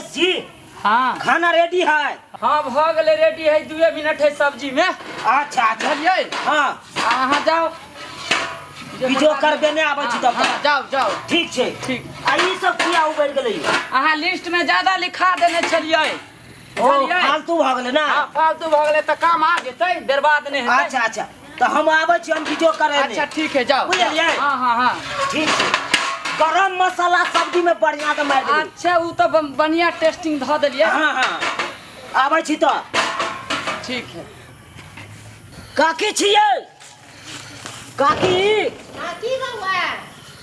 रमेश जी हाँ खाना रेडी है। हाँ भ गए रेडी है 2 मिनट है सब्जी में। अच्छा अच्छा बुझलिए हाँ अहाँ जाओ बीजो करबे ने आबै छी तब हाँ, जाओ जाओ ठीक छै ठीक। आ ई सब किया उबैर गेलै अहाँ लिस्ट में ज्यादा लिखा देने छलिए ओ फालतू भ गेलै ना। हाँ फालतू भ गए तो काम आ जेतै बर्बाद नहीं हेतै। अच्छा अच्छा तो हम आबै छी हम बीजो करे अच्छा ठीक है जाओ बुझलिए हाँ हाँ हाँ ठीक छै। गरम मसाला सब्जी में बढ़िया के मार देबै। अच्छा वो तो बढ़िया टेस्टिंग ध देलिए। हाँ हाँ आबै छी तो ठीक है काकी छियै काकी की बउआ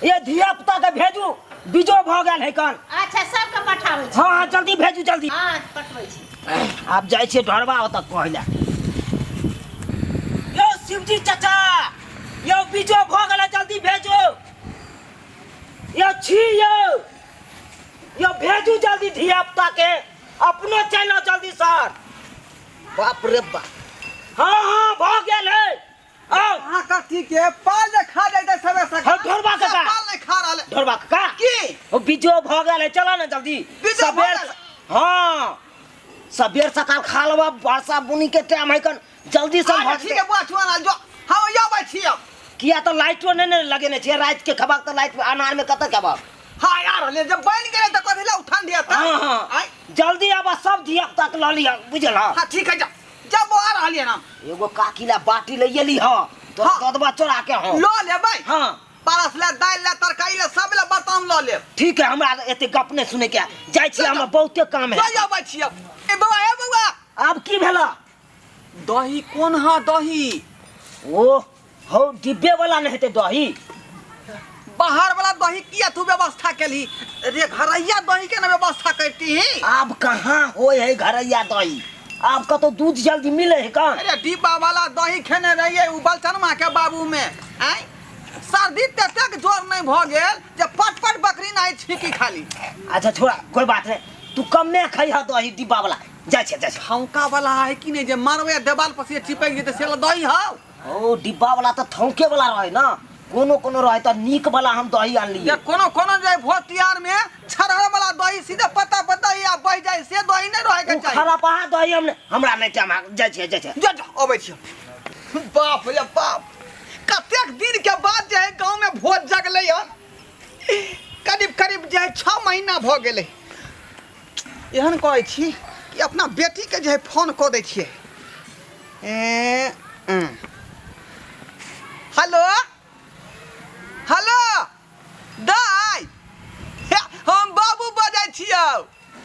ये धिया पुता के भेजू बीजो भ गेल है कन। अच्छा सबके पठाबै छी। हाँ हाँ जल्दी भेजू जल्दी। हाँ पठबै छी। आप जाए छियै ढरबा ओतऽ कहले यो शिवजी चाचा यो बीजो भ गेलै जल्दी भेजू यो छी यो भेजू जल्दी धिया पुता के अपनो चलो जल्दी सर। बाप रे बाप हाँ हाँ भ गेल है। आओ हाँ का ठीक है पाल जे खा जाते सबे सका। हाँ, ढोरबा काका। पाल नहीं खा रहले। ढरबा का की ओ बीजो भ गेल है चलो ना जल्दी बीजो भ सबेर गेल? हाँ सबेर सकाल खा लेबा वर्षा बुनी के टाइम है कन जल्दी से अच्छा भज ठीक है बुआ छुआ जो हम यो बै छी अब। किया तो लाइटो नहीं लगेने छे रात के खबाक तो लाइट अनार में कत खबाक। हाँ यार ले जब बन गेले त कथि ला उठान दिया त। हाँ हाँ आई जल्दी आबा सब धिया पुता के ल लिया बुझल हा। हाँ ठीक है जा जब आ रहलिए ना एगो काकीला बाटी ले गेली हा तो हाँ। ददबा चोरा के हो लो ले भाई। हाँ परस ले दाल ले तरकारी ले सब ले बर्तन लो ले। ठीक है हमरा एते गप नहीं सुने के जाय छी हमरा बहुते काम है। जो यो बै छी अब। ए बउआ अब की भेला दही कोन हा दही ओ हो डिब्बे वाला नहीं हेते दही बाहर वाला दही किया तू व्यवस्था केली रे घरैया दही के ना व्यवस्था करती है। अब कहाँ होय है घरैया दही अब कतो दूध जल्दी मिले है कहाँ। अरे डिब्बा वाला दही खेने रहिए उ बलचनमा के बाबू में आई सर्दी तक जोर नहीं भ गेल जे पट पट बकरी नहीं छीकी खाली। अच्छा छोड़ा कोई बात नहीं तू कम में खाई हा दही डिब्बा वाला जाय छे छौका वाला है कि नहीं जे मारवे देवाल पर से चिपक जेते से दही हाउ। ओ डिब्बा वाला तो थौके वाला रहे ना कोनो कोनो रहे तो नीक वाला हम दही आन लिए। ये कोनो कोनो जे भोज तियार में छरहर वाला दही सीधे पत्ता पत्ता या बह जाए से दही नहीं रहे के चाहिए। खराब पहा दही हमरा नहीं टाइम जाय छे जा अबै छी। बाप रे बाप कतेक दिन के बाद जे है गांव में भोज जगले हन करीब करीब जे है 6 महीना भ गेले। एहन कहै छी कि अपना बेटी के जे है फोन क दै छियै। हेलो हेलो दाई हम बाबू बजै छियौ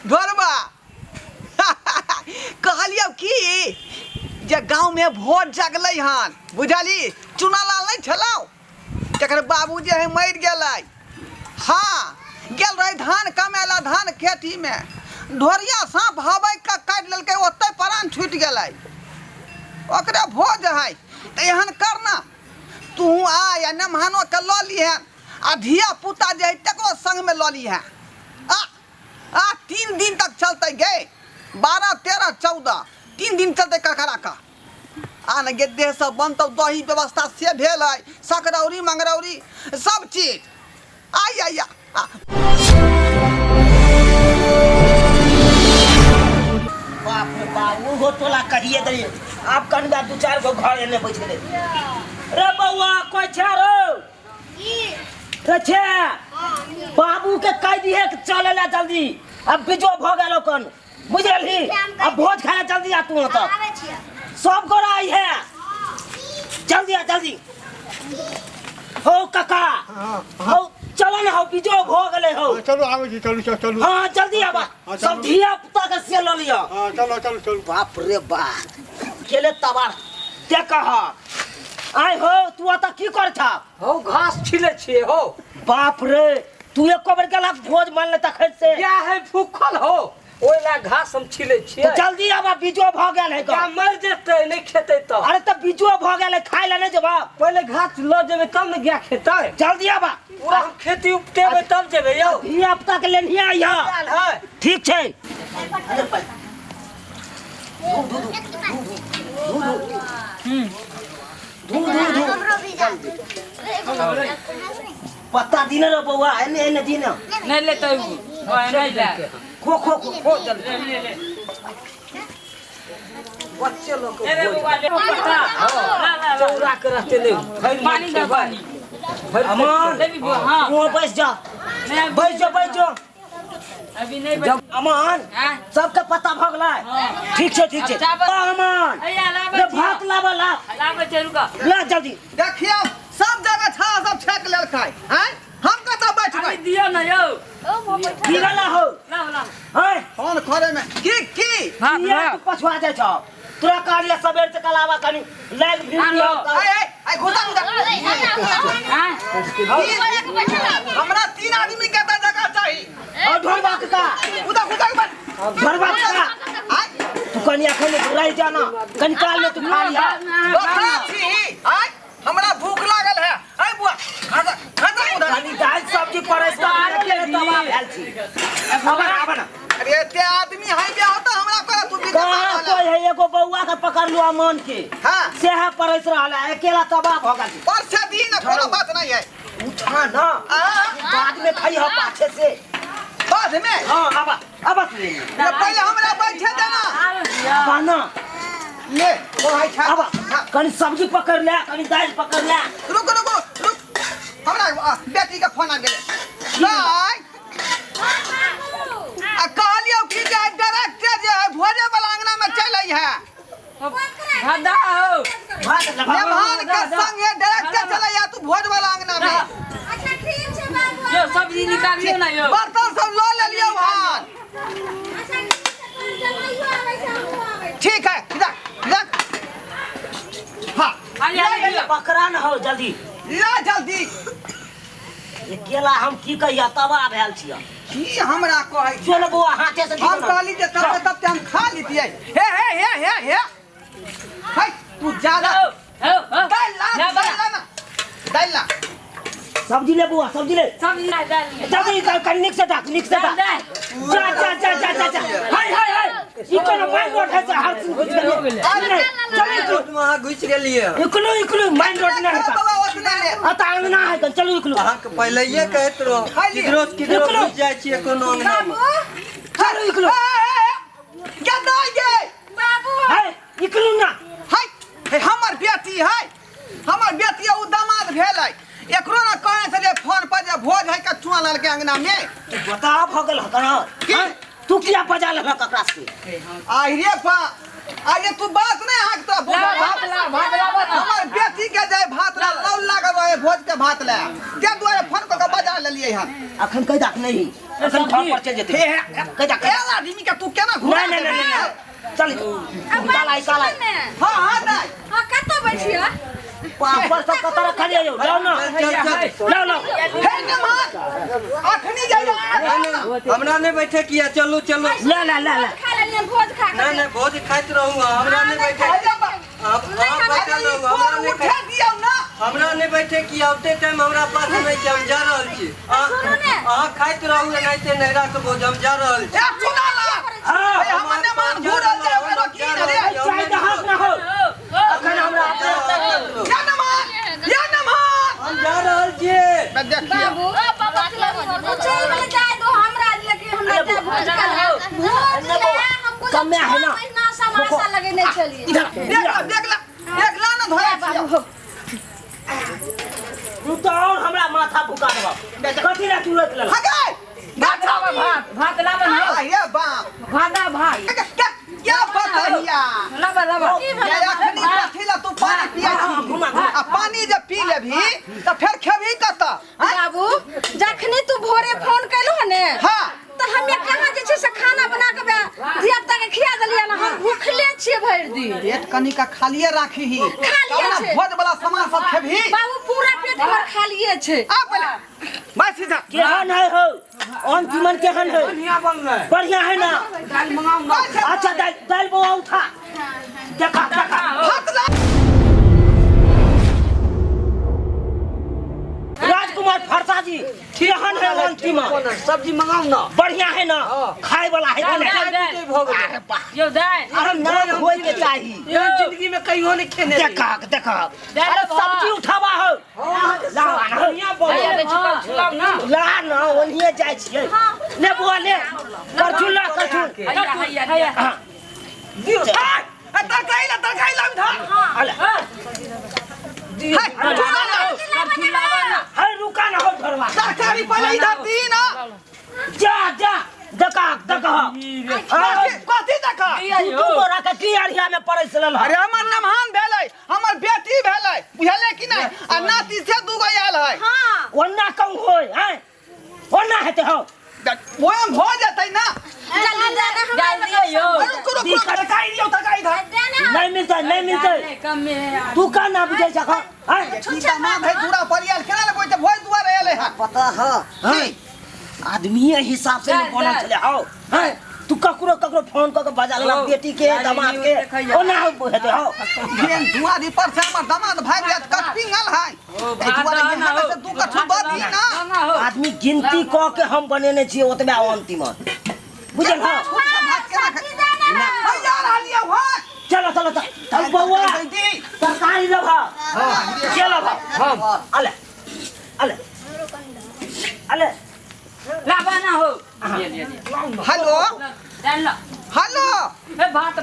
घरबा। कहलियौ कि जे गांव में भोज जगलै हन बुझली चुनालाल नहीं छलौ तकर बाबू जे है मर गेलै। हाँ गेल रहे धान कमेला धान खेती में ढोरिया सांप हवाई का काट लेलकै ओते प्राण छूट गेलै ओकरे भोज है त एहन करना तू आ या नमहानो के ल लिहन आ धिया पुता जे है तकरो संग में ल लिहन आ 3 दिन तक चलते गे 12 13 14 3 दिन चलते ककरा का आ न गे देह सब बनतौ दही व्यवस्था से भेल है सकरौरी मंगरौरी सब चीज आइया बाप रे बाप वो टोला कहिए दे आप कनबा 2-4 गो घर एने बैठ गेले रे बउआ कोई छारो रे छे बाबू के कह दिए कि चले ला जल्दी अब बीजो भ गेलो कन बुझलही अब भोज खाए जल्दी आ तू तो आबै छी। सब गोरा आई है जल्दी आ जल्दी हो काका हो चलो ना हो बीजो भ गेले हो चलो आवे जी चलो चलो हां जल्दी आबा सब धिया पुता के से ल लियो। हाँ चलो चलो चलो बाप रे बाप केले तबार ते कहा आय हो तू आता की कर था हो घास छिले छिए हो। बाप रे तू एको बार गेला भोज मान ले तखन से क्या है भूखल हो ओइला घास हम छिले छिए। तो जल्दी आबा बीजो भ गेल है क्या मर जेते नहीं खेते तो। अरे त बीजो भ गेल है खाइ ले नहीं जबा पहले घास ल जेबे तब न गया खेते। जल्दी आबा पूरा हम खेती उपटेबे तब जेबे यौ। धिया पुता के लेनिया आइया है ठीक छै। हमरो भी जा। पत्ता दिन रे बउआ एने एने दिन नहीं लेते नहीं ले खो खो खो हो जल्दी बच्चे लोग को ए रे भोज बुआ ले पता ला चौरा के रहते ले पानी दे पानी अमन ले भी हां वो बैठ जा बैठ जा अभी नहीं जब अमन हाँ? सबके पता भ गेलै ठीक छै अच्छा, बस। अमन अया लाबे रे भात लाबा ला लाबे जरूर का ला जल्दी देखियो सब जगह छा सब छेक लेलकै हैं हम कतऽ बैठबै अभी दियो ना यो की गला हो ला ला हैं फोन करे में की ये तू पछुआ जाय छ तोरा कालिया सबेर से कलावा कनी लाइक भी हेलो। आई घुसा हां हमरा 3 आदमी के त जगह चाहिए और ढोलबा का उधर घुसा के बैठ ढोलबा का आई तू कनी अखन रह जाना कनी काल में तू खा लिया बकरा छी आई हमरा भूख लागल है आई बुआ खाजा खाजा उधर कनी दाल सब्जी परसता अकेले दबा भेल छी आबना अरे ते आदमी है बे होता हमरा कर तू भी कहाँ कोई है एगो बउआ के पकड़ लो अमन के हां से है परस रहल है अकेला तबाह भ गेल पर से दिन कोनो बात नहीं है उठा ना बाद में खाई हो पाछे से बाद में हां अब ले ये पहले हमरा बैठे देना खाना ले वो है छा अब कनी सब्जी पकड़ ले कनी दाल पकड़ ले रुक हमरा बेटी के फोन आ गेले नहीं आ कहलियो कि जे डायरेक्टर जे है भोजे वाला अंगना में चल आई है भादा हो भात मेहमान के संग ये डायरेक्टर चला या तू भोज वाला अंगना में यो सब्जी निकालियो ना यो बर्तन सब लो ले लियो भान ठीक है इधर हां आया पकड़ा न हो जल्दी ला जल्दी ये केला हम की कहिया तबाह भेल छियै की हमरा कहै छै चल बउआ हाथे से हम कहली जे तब हम खा लितियै हे हाय तू ज्यादा हो हो दाल ला सब्जी ले बुआ सब्जी ले सब्जी ना डाल जल्दी कनी निक से डाक जा हाय इकोनो माइन रोड है हर चीज घुस गेल चलो वहां घुस गेलिए इकलो माइन रोड ना है बाबा ओतने ले अता अंगना है चलो इकलो अहाँ के पहले ये कहत रहो किधरो घुस जाय छिए कोनो अंगना में चलो इकलो गदा गे बाबू है इकलो ना हाय हमर बेटी है हमर बेटी उ दामाद भेल है एकरो ना कहने से जे फोन पर जे भोज है के चुआ लाल के अंगना में बता भगल हकना तू किया बजा लगा ककरा से आई रे पा आगे तू बात नहीं हाक तो भात ला हमर बेटी के जाय भात ला लौ लागल रहे भोज के भात ला के दुआरे फोन क के बजा लेलिए हम अखन कह दाक नहीं अखन घर पर चल जेते कह दाक एला आदमी के तू केना घुरा नहीं चल काला हां नहीं हां कत बैठिया पापर सब कतर खाली आयो लाओ ना लाओ हे नमान अखनी जाइए हमरा ने बैठे किया चलो ला खा लेलिए भोज खा ना ना भोज खाइत रहूं हमरा ने बैठे आप बैठल रहूं हमरा ने उठा दियो ना हमरा ने बैठे किया ओते टाइम हमरा पास नहीं छै हम जा रहल छी अहाँ खाइत रहूं नहीं ते नैरा के भोज हम जा रहल छी ए सुना ला ए हम नमान घुरल जाय ओकरा की रे चाय द हाथ ना हो अखन हमरा या नमान हम जा रहल छी मैं देखिए बाबू चल वाला जाए दो हमरा लेके हमरा जा भोज खा भोज ले हमको कम में है ना इतना समोसा लगेने चलिए इधर देख ला ना धोया तू तो और हमरा माथा भुका देबा कथि ला तू लत लला हगे गाथा भात लाबे ना ये बाप भादा भाई क्या बताइया लाबे ये अखनी कथी ला तू पानी पिया छी आ पानी जब पी लेभी तो फिर खेबी कत बाबू जखनी तू भोरे फोन कैलु ने हां तो हमे कहां जे छै से खाना बना के धिया पुता के खिया देलिए ना हम भूखले छिए भर दिन पेट कनी का खालिए राखी ही खालिए छै। भोज वाला सामान सब खेबी बाबू पूरा पेट भर खा लिए छै आ पहले बस सीधा केहन है हो ऑन जीवन केहन है बढ़िया है ना दाल मंगाऊं ना अच्छा दाल बउआ उठा देखा हाथ ला राज कुमार फरसा जी केहन है अंतिम सब्जी मंगाऊ ना बढ़िया है ना खाए वाला है कि नहीं? अरे वाह यो दाय अरे नाम होए के चाहिए ये जिंदगी में कहीं होने खेने देखा देखा अरे सब्जी उठावा हो ला ना छुलाव ना ला ना ओनिए जाय छियै ले बुआ ले करछुल ला करछुल हैया दियो तरकारी ला उठा अले हाय रुका ना हो घरवा तरकारी पहले इधर दी ना जा जा देखा देखा कथी देखा तू तोरा के की अरिया में पड़ैसल अरे हमर नमहान भेलै हमर बेटी भेलै बुझले कि नहीं आ नाती से दूगो आयल है हाँ ओन्ना कहूं होय हैं ओन्ना हेते हो ओएम हो जतै ना जल्दी देना जल्दी यो रुको तरकारी दियो तरकारी इधर देना नहीं मिलते कम में तू का ना बुझै छका हैं की दामाद है दूरा परियाल केना ले कोई त भोज दुआर आयल है पता है आदमी हिसाब से नहीं बनल चले आओ हैं तू ककरो ककरो फोन क के बजा ला बेटी के दामाद के ओना हेते हो फेन दुआरी पर से हमर दामाद भाई जात कट पिंगल है ए दुआरे यहाँ से दू कठू बदी ना आदमी गिनती क के हम बनेने छी ओतबे अंतिम बुझल हो भैया रहलिए भाई चलो चलो चल बउआ तरकारी लभा चलो भा अले अले अले लाबा ना हो हेलो डाल लो हेलो ए भात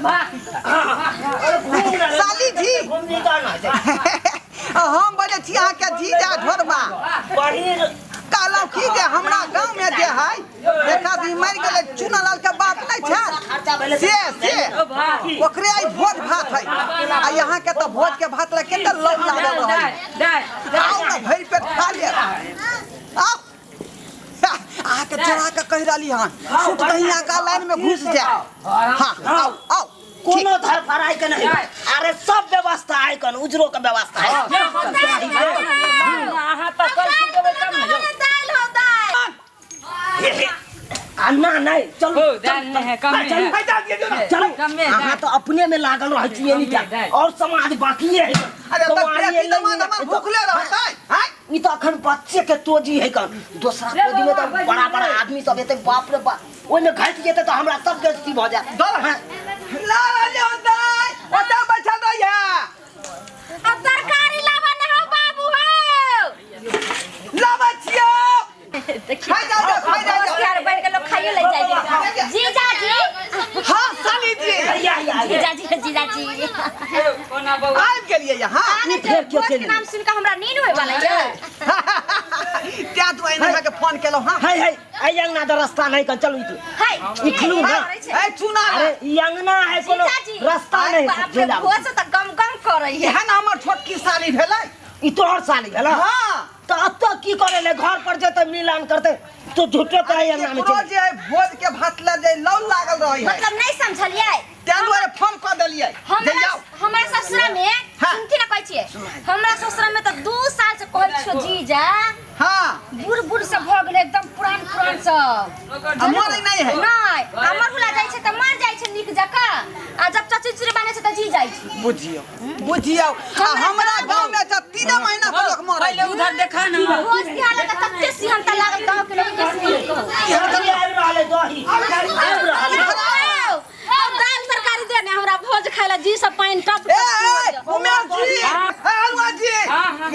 साली जी घूमने का ना हम बोले छी अहाँ के जीजा ढोरबा बहिर कहलौ की जे हमरा गांव में जे है एक आदमी मर गेलै चुनालाल के बात नहीं छै से ओ भात ओकरे आई भोज भात है आ यहाँ के तो भोज के भात ला केते लग लागल है दाय आओ ना भरि पेट खा ले आओ आ के चढ़ा के कह रहली हन सुत कहीं का लाइन में घुस जा हां आओ आओ कोनो धर फराई के नहीं अरे सब व्यवस्था है कन उजरो के व्यवस्था है आहा त कर देबै कम न दाल हो दाल अन्ना नहीं चलो हो दाल नहीं है कम में चलो कम में अहाँ तो अपने में लागल रह छी एनी क्या और समाज बाकी है अरे तो पेटी दमा दमा भूखले रहतै हैं ई तो अखन बच्चे के तोजी है कन दूसरा तोजी में तो बड़ा बड़ा आदमी सब एते बाप रे बाप ओने घट जेते तो हमरा सब बेइज्जती भ जाए डर है ला ले होतै ओता बैठल रहिया अब तरकारी लावा ना हो बाबू हो लावा छियो खाई जा यार बैठ के लोग खाइए ले जाए जीजा जी हां साली जी जीजा जी कोना बउ आबि गेलिए यहाँ ई फेर क्यों के केली नाम सुन के हमरा नींद होय वाला है क्या तू एने के फोन केलो हां है आई अंगना तो रास्ता नहीं कन चलो ई हाय ई खलू ना ए चुना अरे ई अंगना है कोनो रास्ता नहीं बाप रे जेला भोज से त गम गम करे है एहन हमर छोटकी साली भेलै ई तोहर साली भेला हां तो अत्ता की करे ले घर पर जेते मिलान करते तो झूठे कहे अंगना में चल जे भोज के भात ला जे लौ लागल रही है मतलब नहीं समझलिए तै दुआरे फोन क देलिए जे जाओ हमरा ससुरा में हाँ। सुनती ना कहै छियै हमरा ससुरा में तो 2 साल से कहै छियो जीजा हां बूढ़ बूढ़ से भ गेलै एकदम पुरान सब हमर नहीं है नहीं हमर हुला जाय छै त मर जाय छै निक जका आ जब चची चुरी बने छै त जी जाय छै बुझियो आ हमरा गांव में त 3 महीना पर लोग मर पहले उधर देखा ना रोज के हालत तत्ते सिहनता लागल गांव के लोग के सिहन यहाँ आबि रहले दही आबि रहले दाल तरकारी देने हमरा भोज खाइला जी सब पानी टप ए उमेर जी हलवा जी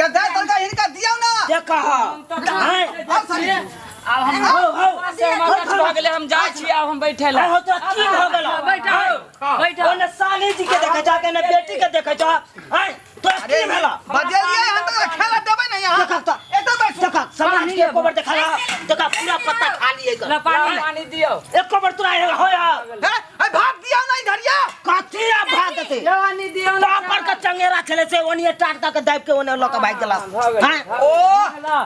ये दाल तड़का हिनका दियौ ना देखा हैं और साली अब हम हो से मदद भ गेले हम जाय छी अब हम बैठे ला हो तो की हो गेल बैठो ओने साली जी के देखे जा के ने बेटी के देखे जा हैं तो की भेला बजेलिए हम तो खेला देबै नहीं यहां देखा तो एतो बैठ देखा समाज के कोबर देखा देखा पूरा पत्ता खा लिए ला पानी दियो एक कोबर तुरा हो यार है भात दियौ नहीं धरिया कथिया भात देते पानी दियो ना पापड़ का चंगेरा चले से ओनिए टाट के दाब के ओने लोक भाग गेला हैं ओ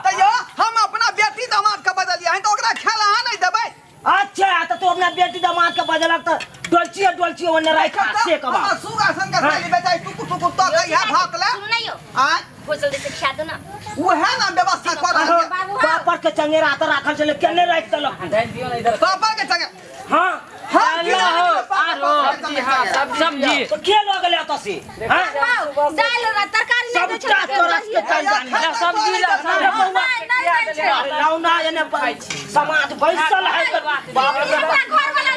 त यो हम अपना बेटी दामाद के बदलिए हैं तो ओकरा खेला नहीं देबै अच्छा तो अपना बेटी दामाद के बजलक तो डोलची ओने राख से कबा हम सुगा सन के साली बेचाई टुकु टुकु तो कहिया भाग ले सुन नहीं हो हां भोज जल्दी से खिया दो ना वो है ना व्यवस्था कर रही है पापड़ के चंगेरा तो राखल चले केने राख देलक डाल दियो ना इधर पापा के संगे हां हां लो हो आरो सब्जी हां सब्जी तो के लग गेले जाता से हां दाल और तरकारी सब नहीं टा तोरा के चल जानी सब्जी ला अरे लाउना एने समाज बैसल है बाप रे घर वाला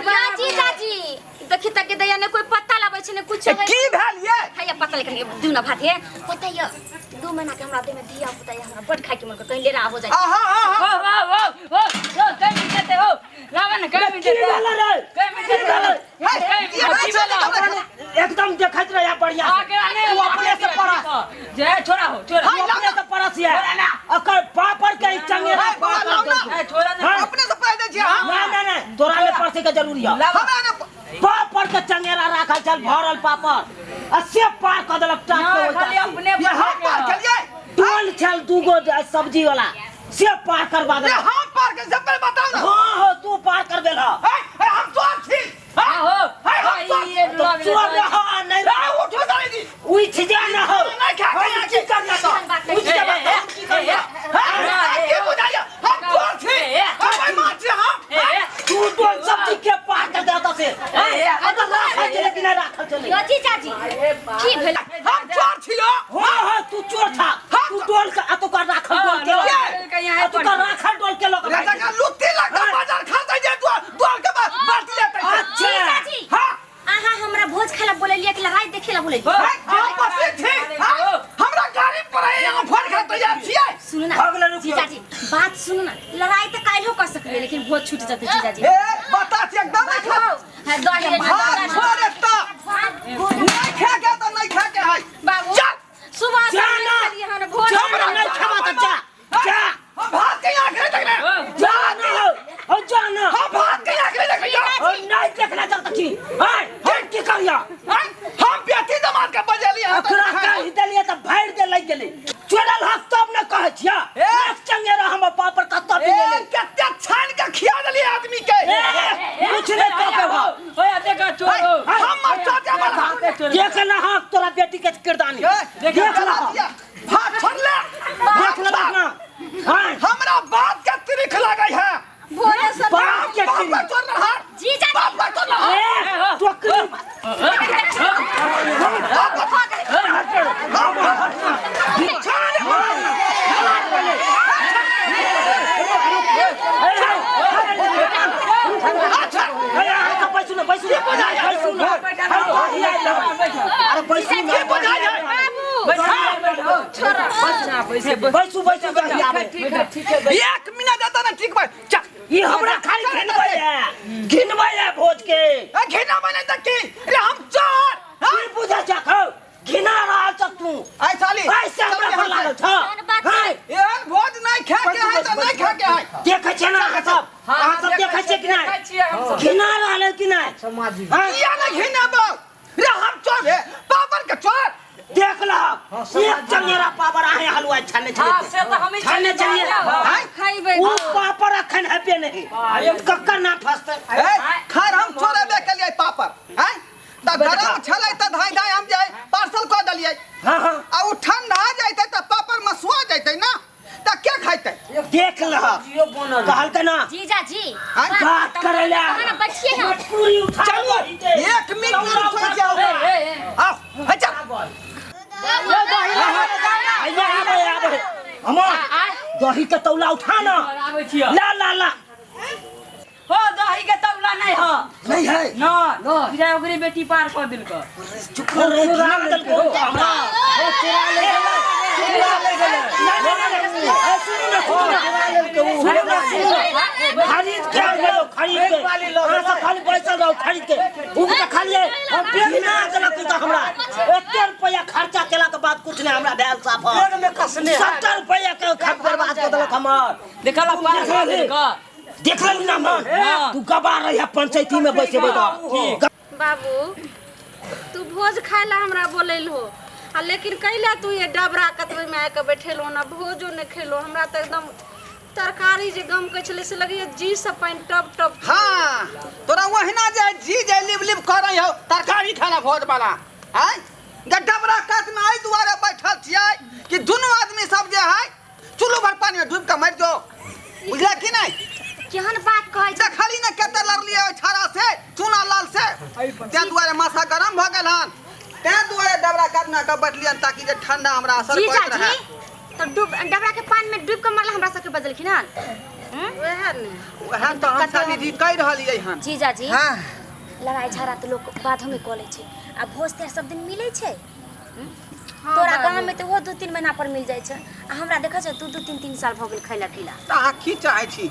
चाची चाची देखी तक दया ने कोई पत्ता लाबै छै ने कुछ की भेल ये हैया पत्ता लेके दू ना भात है पता ये 2 महीना के हमरा दे में दिया पता है हमरा बड खाइ के मन को कहीं लेरा हो जाए हो कहीं भी देते हो रावण कहीं भी देते कहीं भी देते एकदम देखत रहा बढ़िया तू अपने से पड़ा जय छोड़ा हो छोड़ा अपने से परस है अकर पापड़ के चंगेरा छोड़ा नहीं अपने से पैदा छी हां ना तोरा ले परसे के जरूरी है हमरा ने पापड़ के चंगेरा राखल चल भरल पापड़ अस्से पार क देलक टाट के खाली अपने ये हम पार करिए टोल चल दूगो सब्जी वाला से पार करवा दे ये हम पार के सब बताओ ना हां हो तू पार कर देला हम तो छी हो ये लग तू हां नहीं उठो जाने दी उठ जा ना हो नहीं खा की करना तो उठ जा की करना के बुझाइए हम तो छी हम मार छी हम तू तो सब्जी के पार कर देता से अगर राखल चले कि नहीं राखल चले चाची चाची की भेल हम चोर छियो हां तू चोर था तू डोल का तो का राखल डोल के तो का राखल डोल के लोग लगा का लुट्टी लगा बाजार खाता जे द्वार के बाल्टी लेते अच्छा चाची हां आहा हमरा भोज खाला बोलेलिए कि लड़ाई देखेला बोले हम बसे छी हमरा गाड़ी पर है यहां फोन कर तैयार छियै सुनो ना भागले रुक चाची बात सुनो ना लड़ाई तो काल्हो कर सकबे लेकिन भोज छूट जाते चाची ए बता छी एकदम नहीं खा है दही हां छोड़ एकता नहीं खा के तो नहीं खा के है बाबू चल सुबह से जाना खाली हम भोज नहीं खावा तो जा जा हम भात के आंखें देख ले जाना हो जाना हम भात के आंखें देख लियो ओ नहीं देखना चाहता छी हां हम की करिया हम बेटी दमाद के बजेली अखरा का हिदलिए त भाड़ दे लग गेले चोरल हक तब न कहै छिया एक चंगेरा हम पापड़ कत्ता पी लेले कत्ते छान के खिया देली आदमी के कुछ नहीं कर के भाव ओए देखा चोर हो हम मरता के बला देख ना हक तोरा बेटी के किरदानी देख ला भात छोड़ ले देख ला ना हां हमरा बात के त्रिख लागै है भोज सब बाप के बाप किरी छोड़ रहा जी चाची बाप छोड़ रहा तो कर बैसू एक मिनट देता ना ठीक भाई चल ये हमरा खाली घिनबै है भोज के घिना बने तक की अरे हम चोर हां बुझा जाखौ घिना रहल छ तू आई साली ऐसे हमरा पर लागल छ हां एहन भोज नहीं खा के है तो नहीं खा के है देखै छ ना अहाँ सब देखै छ कि नहीं घिना रहल कि नहीं समाजी हां या ना घिना बा रे हम चोर है पापड़ के चोर देख ला एक चंगेरा पापड़ आए हलवा छाने हां से तो हम ही छाने चाहिए खाइबे वो पापड़ अखन है नहीं कक्का ना फसते खैर हम छोड़े बे के लिए पापड़ हैं त गरम छलै त धाय धाय हम जाय पार्सल क दलियै हां हां आ उ ठंडा जाइते त पापड़ मसुआ जाइते ना त के खाइते देख ला कहल के ना जीजा जी बात करेला खाना बैठिए ना पूरी उठा चलो एक मिनट में रुक जाओ आओ अच्छा दही के तौला उठा ना आबै छियै ला ला ला हो दही के तौला नहीं हो नहीं है ना विजय ओकरी बेटी पार कर दिल का चुप कर रे चुरा दल को हमरा ओ चुरा ले गेलै चुरा ले गेलै सुनो ना खरीद के गेलो खरीद के अहाँ सब खाली पैसा दो खरीद के उ तो खाली हम बिना देलक तो हमरा 1 रुपया खर्चा केला के बाद कुछ नहीं हमरा भेल साफ बैग में कसने 70 रुपया के खर्च बर्बाद कर देलक हमर देखला पार कर दिल का देखल ना मन तू गबा रही पंचायती में बैसे बैठा बाबू तू भोज खाइला हमरा बोलैल हो आ लेकिन कैला तू ये डबरा कतवे में आके बैठेलो ना भोजो ने खेलो हमरा त एकदम तरकारी जे गम के छले से लगे जी सब पानी टप टप हां तोरा वहिना जे जी जे लिब लिब करई हो तरकारी खाना भोज वाला हैं गड्ढबरा काट में आई दुआरे बैठल छियै कि दुनू आदमी सब जे है चुल्लू भर पानी में डूब के मर जो बुझला कि नहीं केहन बात कहै छ देखली ना कते लड़ली बजलिए छाड़ा से चूना लाल से ते दुआरे माथा गरम भ गेल हन ते दुआरे डबरा काटना के बैठलियन ताकि जे ठंडा हमरा असर जीजा करत रहे जी तो डबरा के पानी में डूब के मरला हमरा सबके बजलखिन हन वएह ने वहन तो हम साली जी कह रहलिए हन जीजा जी हां लड़ाई झगड़ा तो लोग बाधो में कॉले छे आ भोज ते सब दिन मिले छे तोरा गांव में तो वो 2-3 महीना पर मिल जाय छे आ हमरा देखा छे 2-3 साल भ गेल खैला खिला ता की चाहे छी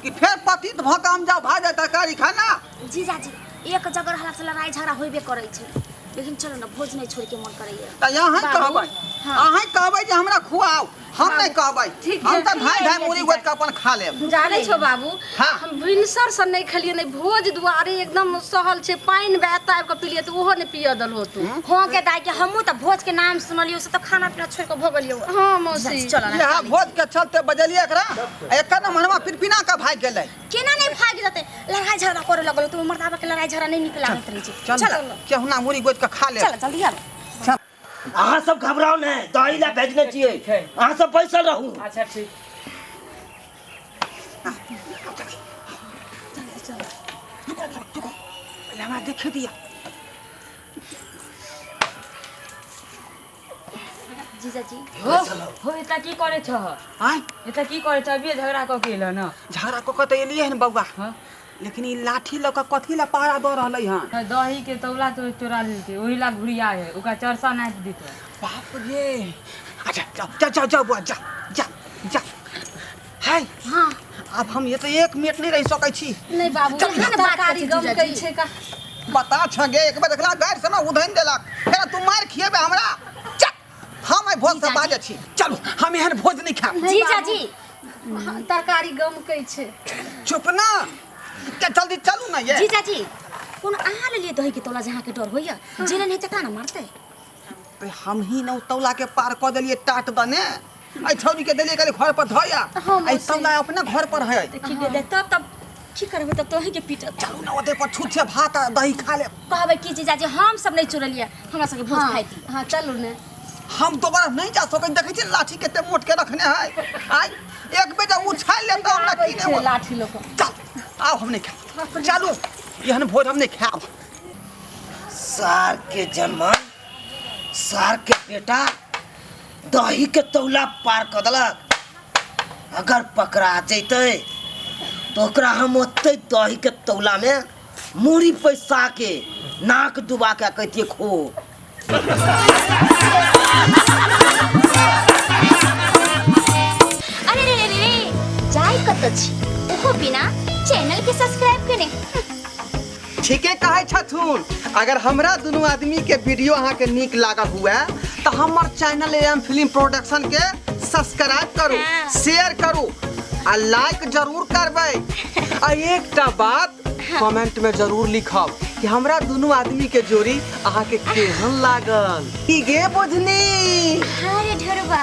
कि फेर पतित भ काम जाओ भा जाए तरकारी खाना जीजा जी एक जगह रहला से लड़ाई झगड़ा होइबे करे छे लेकिन चलो ना भोज नहीं छोड़ के मन करैया त यहाँ कहबै अहाँ कहबै जे हमरा खुआओ हम नहीं कहबै हम त धाय धाय मुरी गोद के अपन खा लेब जाने छो बाबू हाँ। हम भिनसर से नहीं खलिए नहीं भोज दुआरे एकदम सहल छे पानी बहता आब के पिलिए तो ओहो नहीं पिय दल हो तू हो के दाई के हमहू त भोज के नाम सुनलियो से तो खाना पीना छोड़ के भगलियो हां मौसी चलो ना यहाँ भोज के चलते बजलिए एकरा एक न मनवा पिरपिना के भाग गेलै केना नहीं भाग जते लड़ाई झगड़ा करे लगल तू मर्दाबा के लड़ाई झगड़ा नहीं निक लागत रही छे चल केहुना मुरी गोद के खा ले चल जल्दी आ अहाँ सब घबराओ नहीं दही ला भेजने चाहिए अहाँ सब बैसल रहू अच्छा ठीक हमरा देखे दिया जीजा जी हो एता की करे छ हां एता की करे छ अभी झगड़ा क के ल न झगड़ा को कत एलिए हन बौआ हां लेकिन ई लाठी ल के कथी ला पहरा द रहलै हन दही के तौला तो चोरा लेते ओही ला घुरिया है ओका चरसा नाच दीते बाप रे अच्छा जा जा जा बुआ जा जा जा हाय हां अब हम ये तो 1 मिनट नहीं रह सकै छी नहीं बाबू चल, यहाँ बात तरकारी करती गम जीजा कई जी। छे का बता छगे एक बार देखला गाड़ से ना उधन देलक फेर तू मार खिएबे हमरा चल हम आई भोज से जीजा बाजे छी चलो हम एहन भोज नहीं खाब जीजा जी हाँ, तरकारी गम कई छे चुप ना क्या जल्दी चलू ना ये जीजा जी कोन आहा ले लिए दही के तोला जहां के डर होइया जिने नहीं तका ना मारते तो हम ही न तौला के पार क देलिए टाट दने आई छौरी के देलिए कले घर पर धोया हाँ, आई मौसी। तौला अपने घर पर है देखी के दे तब की करबे तब तोही के पीटत चलू ना ओते पर छूट से भात आ दही खा ले कहबे की जीजा जी हम सब नहीं चुरलिए हमरा सब के भोज हाँ खाइती हाँ चलू ने हम दोबारा नहीं जा सके देखे छी लाठी केते मोट के रखने है आई एक बेटा उछाल ले तो हमरा की छे नहीं लाठी लोग चल आओ हम नहीं खा चलो यहन भोज हम नहीं खाब सार के जन्मन सार के बेटा दही के तौला पार कर देलक अगर पकड़ा जैते तो ओकरा हम ओते दही के तौला में मूड़ी पैसा के नाक डुबा के कहतिए खो अरे रे रे रे जाई कत छी ओहो बिना चैनल के सब्सक्राइब करे ठीके कहे छथुन अगर हमरा दोनों आदमी के वीडियो अहाँ के नीक लागल हुआ तो हमर चैनल एम फिल्म प्रोडक्शन के सब्सक्राइब करू हाँ। शेयर करू आ लाइक जरूर करबै आ एकटा बात कमेंट में जरूर लिखब कि हमरा दोनों आदमी के जोड़ी अहाँ के केहन लागल की गे बुझनी अरे ढोरबा